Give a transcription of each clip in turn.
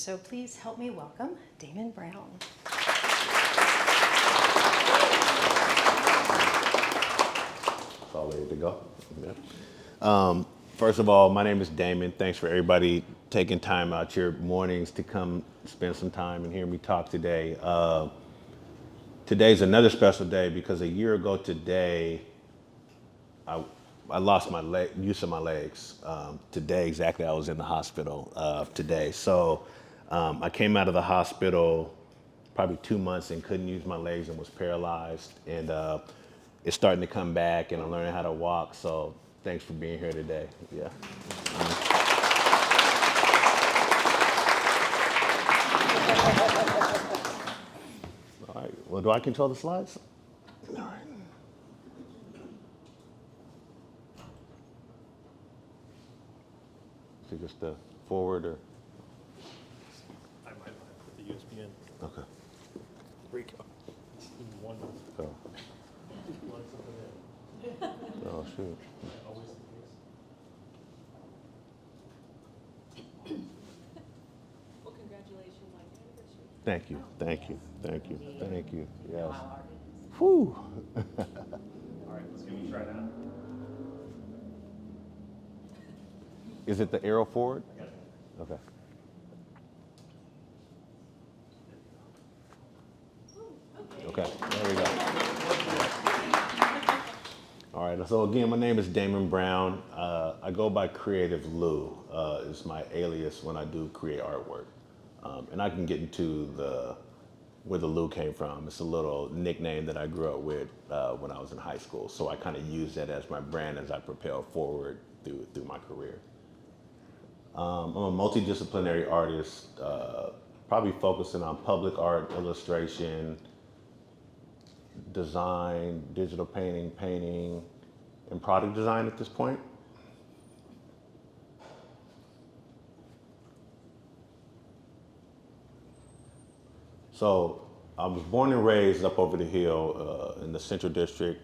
So please help me welcome Damon Brown. It's all ready to go. Yeah. First of all, my name is Damon. Thanks for everybody taking time out your mornings to come spend some time and hear me talk today. Today's another special day because a year ago today, I lost my use of my legs. Today, exactly, I was in the hospital today. So I came out of the hospital probably 2 months and couldn't use my legs and was paralyzed. And it's starting to come back and I'm learning how to walk. So thanks for being here today. Yeah. All right. Well, do I control the slides? All right. So just forward or? I might put the USB in. Okay. Here we go. One. Oh, One something in. oh shoot. Always the case. Well, congratulations on your anniversary. Thank you. Thank you. Thank you. Thank you. Yes. Whew. All right, let's give it a try now. Is it the arrow forward? Okay. Okay, there we go. All right, so again, my name is Damon Brown. I go by Creative Lou. It's my alias when I do create artwork. And I can get into where the Lou came from. It's a little nickname that I grew up with when I was in high school. So I kind of use that as my brand as I propel forward through my career. I'm a multidisciplinary artist, probably focusing on public art, illustration, design, digital painting, and product design at this point. So I was born and raised up over the hill in the Central District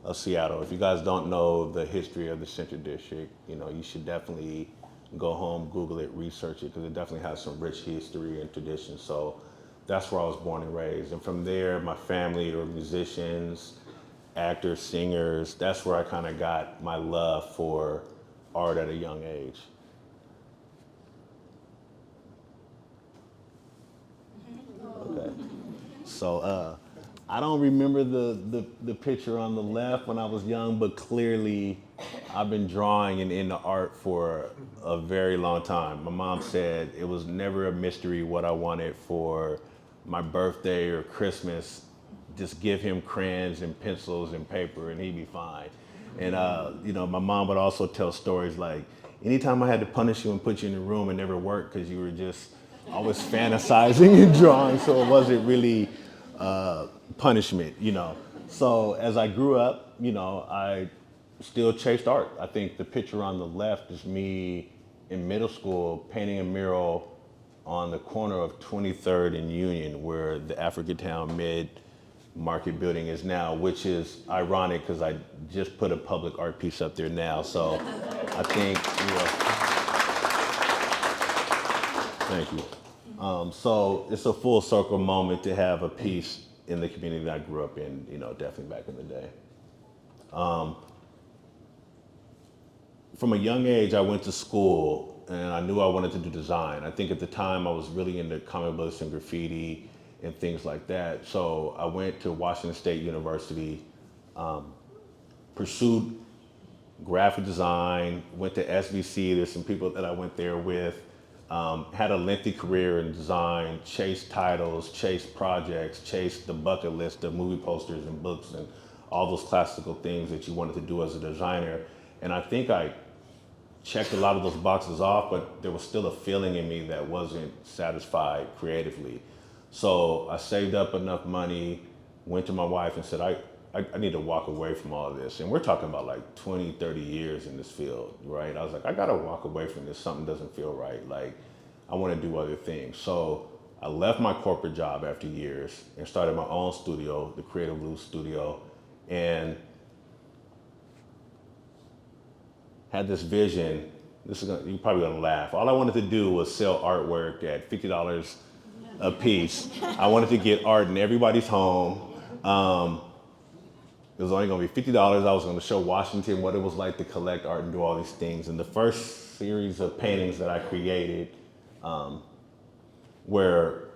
of Seattle. If you guys don't know the history of the Central District, you should definitely go home, Google it, research it, because it definitely has some rich history and tradition. So that's where I was born and raised. And from there, my family were musicians, actors, singers. That's where I kind of got my love for art at a young age. Okay. So I don't remember the picture on the left when I was young, but clearly I've been drawing and into art for a very long time. My mom said it was never a mystery what I wanted for my birthday or Christmas. Just give him crayons and pencils and paper and he'd be fine. And my mom would also tell stories like, anytime I had to punish you and put you in the room, it never worked because you were just always fantasizing and drawing, so it wasn't really punishment, So as I grew up, I still chased art. I think the picture on the left is me in middle school painting a mural on the corner of 23rd and Union, where the Africatown Mid-Market building is now, which is ironic because I just put a public art piece up there now. So I think, thank you. So it's a full circle moment to have a piece in the community that I grew up in, definitely back in the day. From a young age, I went to school and I knew I wanted to do design. I think at the time I was really into comic books and graffiti and things like that. So I went to Washington State University, pursued graphic design, went to SVC. There's some people that I went there with. Had a lengthy career in design, chased titles, chased projects, chased the bucket list of movie posters and books and all those classical things that you wanted to do as a designer. And I think I checked a lot of those boxes off, but there was still a feeling in me that wasn't satisfied creatively. So I saved up enough money, went to my wife and said, I need to walk away from all of this. And we're talking about like 20, 30 years in this field, right? I was like, I gotta walk away from this. Something doesn't feel right. Like, I wanna do other things. So I left my corporate job after years and started my own studio, the Creative Lou Studio, and had this vision you're probably gonna laugh. All I wanted to do was sell artwork at $50 a piece. I wanted to get art in everybody's home. It was only gonna be $50. I was gonna show Washington what it was like to collect art and do all these things. And the first series of paintings that I created were,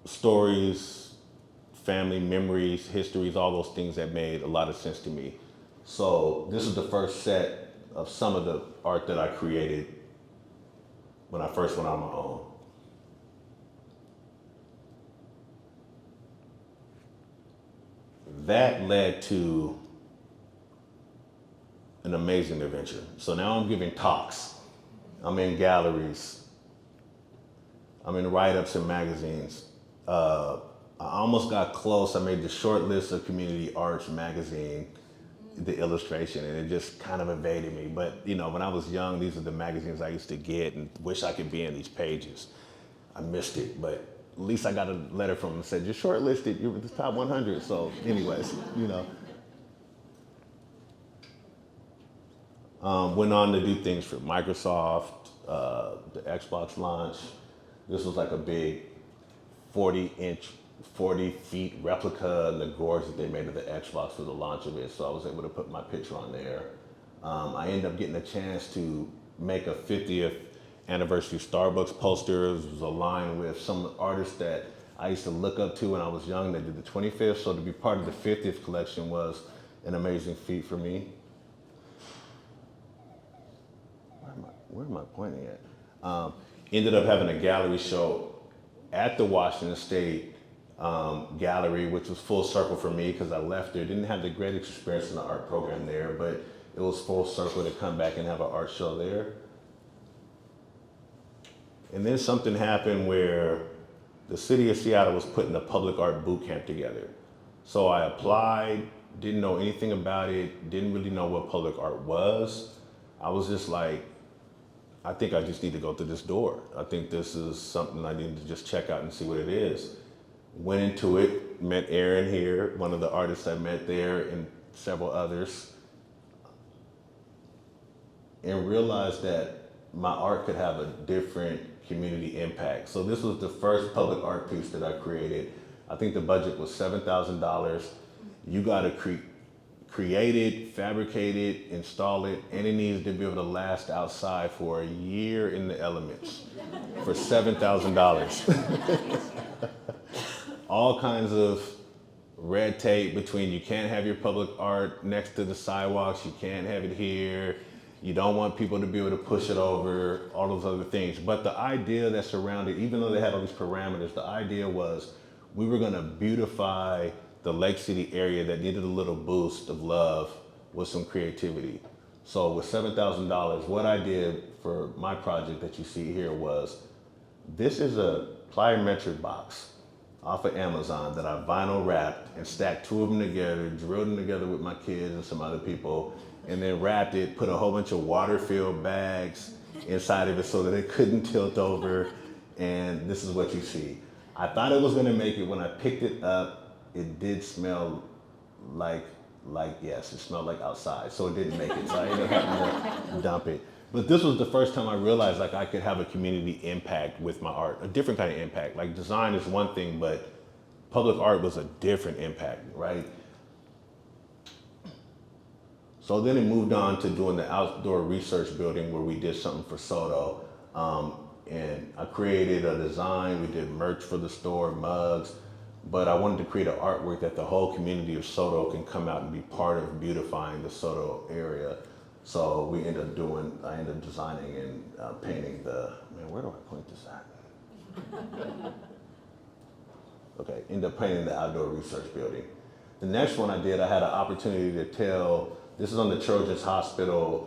stories, family memories, histories, all those things that made a lot of sense to me. So this is the first set of some of the art that I created when I first went on my own. That led to an amazing adventure. So now I'm giving talks. I'm in galleries. I'm in write-ups in magazines. I almost got close. I made the short list of Community Arts magazine, the illustration, and it just kind of evaded me. But when I was young, these are the magazines I used to get and wish I could be in these pages. I missed it, but at least I got a letter from them that said, you're shortlisted, you're the top 100. So anyways, went on to do things for Microsoft, the Xbox launch. This was like a big 40 feet replica of the gorge that they made of the Xbox for the launch of it. So I was able to put my picture on there. I ended up getting a chance to make a 50th anniversary Starbucks poster. It was aligned with some artists that I used to look up to when I was young. They did the 25th. So to be part of the 50th collection was an amazing feat for me. Where am I pointing at? Ended up having a gallery show at the Washington State Gallery, which was full circle for me because I left there. Didn't have the greatest experience in the art program there, but it was full circle to come back and have an art show there. And then something happened where the city of Seattle was putting a public art boot camp together. So I applied, didn't know anything about it, didn't really know what public art was. I was just like, I think I just need to go through this door. I think this is something I need to just check out and see what it is. Went into it, met Aaron here, one of the artists I met there, and several others, and realized that my art could have a different community impact. So this was the first public art piece that I created. I think the budget was $7,000. You gotta create it, fabricate it, install it, and it needs to be able to last outside for a year in the elements for $7,000. All kinds of red tape between you can't have your public art next to the sidewalks, you can't have it here, you don't want people to be able to push it over, all those other things. But the idea that surrounded, even though they had all these parameters, the idea was we were gonna beautify the Lake City area that needed a little boost of love with some creativity. So with $7,000, what I did for my project that you see here was, this is a plyometric box off of Amazon that I vinyl wrapped and stacked two of them together, drilled them together with my kids and some other people, and then wrapped it, put a whole bunch of water-filled bags inside of it so that it couldn't tilt over, and this is what you see. I thought it was gonna make it. When I picked it up, it did smell like yes, it smelled like outside, so it didn't make it. So I ended up having to dump it. But this was the first time I realized like I could have a community impact with my art, a different kind of impact. Like design is one thing, but public art was a different impact, right? So then it moved on to doing the outdoor research building where we did something for Soto. And I created a design, we did merch for the store, mugs, but I wanted to create an artwork that the whole community of Soto can come out and be part of beautifying the Soto area. So I ended up designing and painting where do I point this at? Okay, ended up painting the outdoor research building. The next one I did, I had an opportunity to tell, this is on the Children's Hospital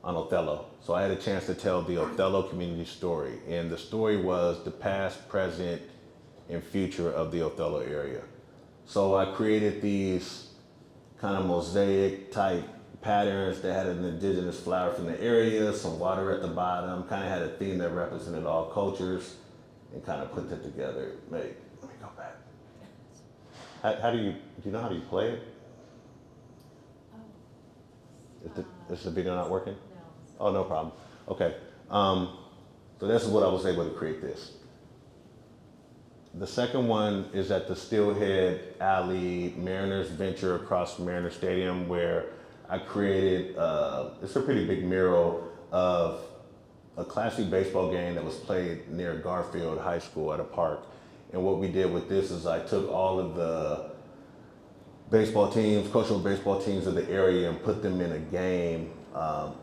on Othello. So I had a chance to tell the Othello community story. And the story was the past, present, and future of the Othello area. So I created these kind of mosaic type patterns that had an indigenous flower from the area, some water at the bottom, kind of had a theme that represented all cultures, and kind of put that together. Let me go back. How do you know how you play it? Is the video not working? No. Oh, no problem. Okay. So this is what I was able to create this. The second one is at the Steelhead Alley Mariners venture across from Mariner Stadium, where I created, it's a pretty big mural of a classic baseball game that was played near Garfield High School at a park. And what we did with this is I took all of the baseball teams, cultural baseball teams of the area and put them in a game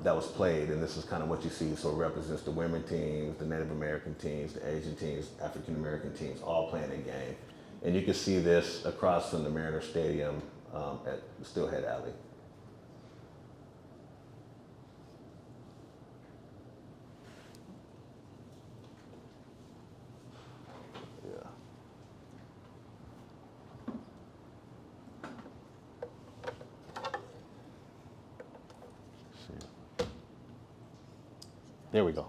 that was played. And this is kind of what you see. So it represents the women teams, the Native American teams, the Asian teams, African American teams, all playing a game. And you can see this across from the Mariner Stadium at Steelhead Alley. Yeah. There we go.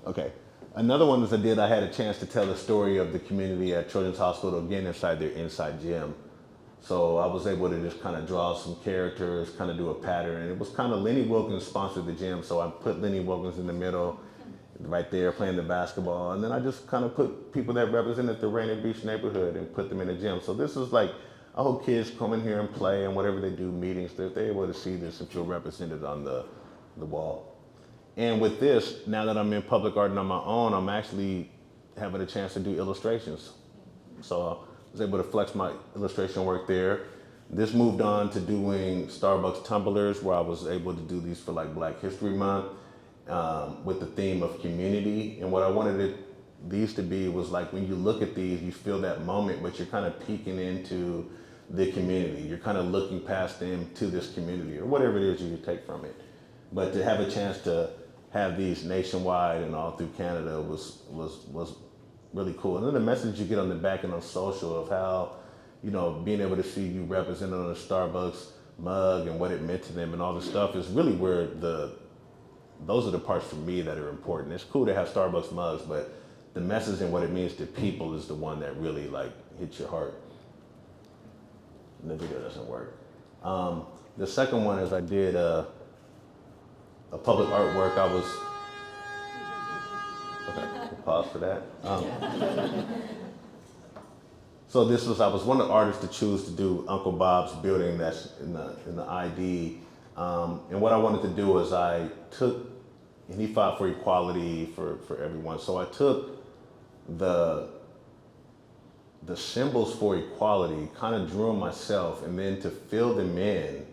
Okay. Another one is I had a chance to tell the story of the community at Children's Hospital, again, inside their inside gym. So I was able to just kind of draw some characters, kind of do a pattern. And it was kind of Lenny Wilkins sponsored the gym. So I put Lenny Wilkins in the middle, right there playing the basketball. And then I just kind of put people that represented the Rainier Beach neighborhood and put them in the gym. So this is like, I hope kids come in here and play and whatever they do, meetings, they're able to see this and feel represented on the wall. And with this, now that I'm in public art and on my own, I'm actually having a chance to do illustrations. So I was able to flex my illustration work there. This moved on to doing Starbucks tumblers, where I was able to do these for like Black History Month with the theme of community. And what I wanted these to be was like, when you look at these, you feel that moment, but you're kind of peeking into the community. You're kind of looking past them to this community or whatever it is you take from it. But to have a chance to have these nationwide and all through Canada was really cool. And then the message you get on the back and on social of how, you know, being able to see you represented on a Starbucks mug and what it meant to them and all this stuff is really where those are the parts for me that are important. It's cool to have Starbucks mugs, but the message and what it means to people is the one that really like hits your heart. And the video doesn't work. The second one is I did a public artwork. Okay, we'll pause for that. So I was one of the artists to choose to do Uncle Bob's building that's in the ID. And what I wanted to do is and he fought for equality for everyone. So I took the symbols for equality, kind of drew them myself, and then to fill them in,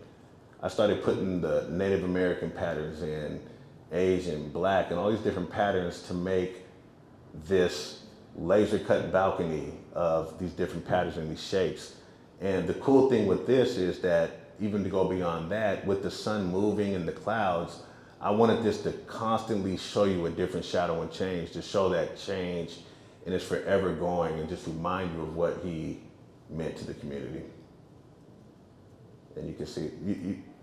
I started putting the Native American patterns in, Asian, Black, and all these different patterns to make this laser cut balcony of these different patterns and these shapes. And the cool thing with this is that even to go beyond that, with the sun moving and the clouds, I wanted this to constantly show you a different shadow and change, to show that change and it's forever going, and just remind you of what he meant to the community. And you can see,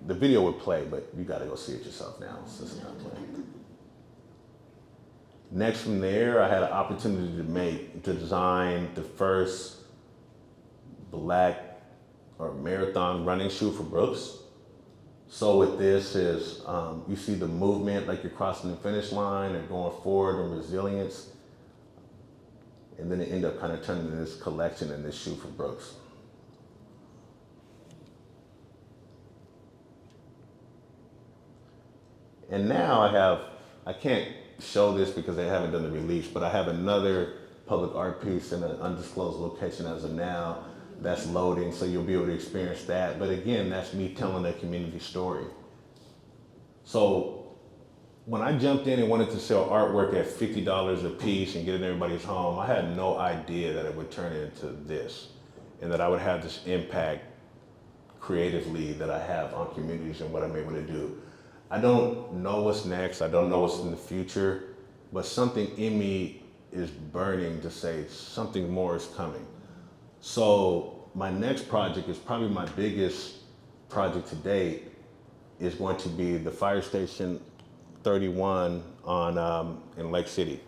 the video would play, but you gotta go see it yourself now since it's not playing. Next from there, I had an opportunity to design the first Black or marathon running shoe for Brooks. So with this is, you see the movement, like you're crossing the finish line and going forward, and resilience. And then it ended up kind of turning into this collection in this shoe for Brooks. And now I can't show this because they haven't done the release, but I have another public art piece in an undisclosed location as of now that's loading, so you'll be able to experience that. But again, that's me telling a community story. So when I jumped in and wanted to sell artwork at $50 a piece and get it in everybody's home, I had no idea that it would turn into this and that I would have this impact creatively that I have on communities and what I'm able to do. I don't know what's next. I don't know what's in the future, but something in me is burning to say something more is coming. So my next project is probably my biggest project to date, is going to be the Fire Station 31 in Lake City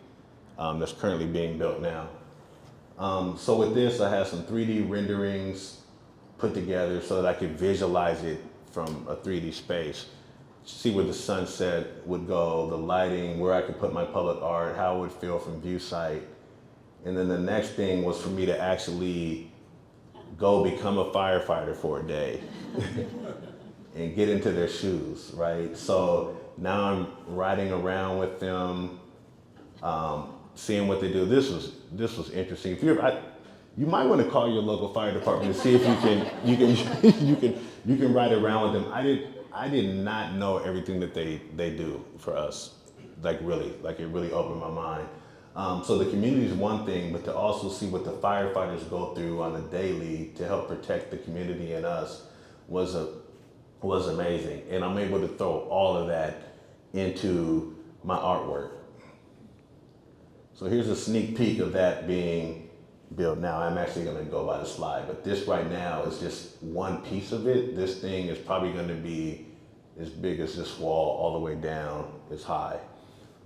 that's currently being built now. So with this, I have some 3D renderings put together so that I could visualize it from a 3D space. see where the sunset would go, the lighting, where I could put my public art, how it would feel from view sight. And then the next thing was for me to actually go become a firefighter for a day and get into their shoes, right? So now I'm riding around with them, seeing what they do. This was interesting. If you might want to call your local fire department and see if you can ride around with them. I did not know everything that they do for us, like it really opened my mind. So the community is one thing, but to also see what the firefighters go through on a daily to help protect the community and us was amazing. And I'm able to throw all of that into my artwork. So here's a sneak peek of that being built now. I'm actually gonna go by the slide, but this right now is just one piece of it. This thing is probably gonna be as big as this wall all the way down, as high.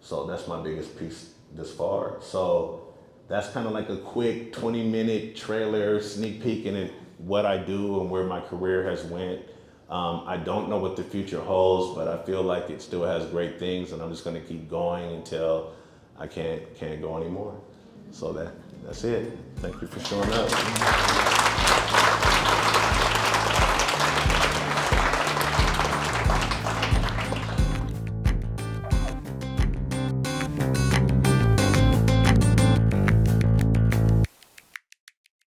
So that's my biggest piece this far. So that's kind of like a quick 20-minute trailer sneak peek in what I do and where my career has went. I don't know what the future holds, but I feel like it still has great things, and I'm just gonna keep going until I can't go anymore. So that's it. Thank you for showing up.